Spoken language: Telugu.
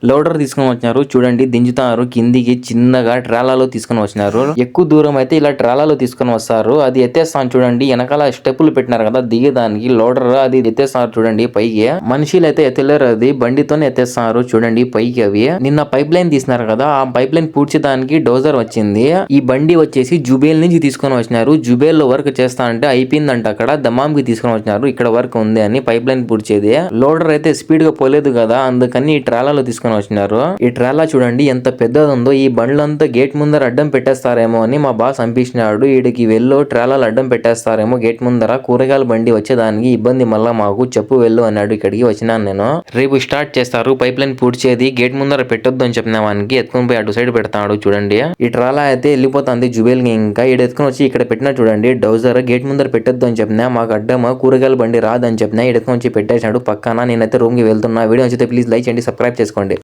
లోడర్ తీసుకొని వచ్చినారు చూడండి, దించుతారు కిందికి చిన్నగా ట్రాలాలో తీసుకొని వచ్చినారు. ఎక్కువ దూరం అయితే ఇలా ట్రాలాలో తీసుకొని వస్తారు. అది ఎత్తేస్తాను చూడండి, వెనకాల స్టెప్పులు పెట్టినారు కదా దిగేదానికి, లోడర్ అది ఎత్తేస్తారు చూడండి పైకి. మనుషులు అయితే ఎత్తలేరు, అది బండితోనే ఎత్తేస్తున్నారు చూడండి పైకి. అవి నిన్న పైప్ లైన్ తీసినారు కదా, ఆ పైప్ లైన్ పూడ్చేదానికి డోజర్ వచ్చింది. ఈ బండి వచ్చేసి జుబేల్ నుంచి తీసుకొని వచ్చినారు. జుబేల్ లో వర్క్ చేస్తా అంటే అయిపోయిందంట, అక్కడ దమాం కి తీసుకొని వచ్చినారు. ఇక్కడ వర్క్ ఉంది అని పైప్ లైన్ పూడ్చేది. లోడర్ అయితే స్పీడ్ గా పోలేదు కదా, అందుకని ఈ ట్రాలాలో తీసుకొని వచ్చినారు. ఈ ట్రాలా చూడండి ఎంత పెద్దది ఉందో. ఈ బండ్లంతా గేట్ ముందర అడ్డం పెట్టేస్తారేమో అని మా బాస్ పంపించినాడు. ఈడికి వెళ్ళు, ట్రాలాలు అడ్డం పెట్టేస్తారేమో గేట్ ముందర, కూరగాయల బండి వచ్చేదానికి ఇబ్బంది, మళ్ళా మాకు చెప్పు వెళ్ళు అన్నాడు. ఇక్కడికి వచ్చినాను నేను. రేపు స్టార్ట్ చేస్తారు పైప్ లైన్ పూడ్చేది, గేట్ ముందర పెట్టొద్దు అని చెప్పిన వానికి ఎత్తుకొని పోయి అటు సైడ్ పెడతాడు చూడండి. ఈ ట్రాలా అయితే వెళ్ళిపోతుంది జుబేల్ కి. ఇంకా ఈడ ఎత్తుకొని వచ్చి ఇక్కడ పెట్టినా చూడండి డౌజర్, గేట్ ముందర పెట్టొద్దు అని చెప్పినా, మాకు అడ్డమా కూరగాయల బండి రాదని చెప్పినా, ఈడ ఎత్తుకొని వచ్చి పెట్టేశాడు పక్కన. నేనైతే రూమ్ కి వెళ్తున్నా. వీడియో నచ్చితే ప్లీజ్ లైక్ చేయండి, సబ్స్క్రైబ్ చేసుకోండి.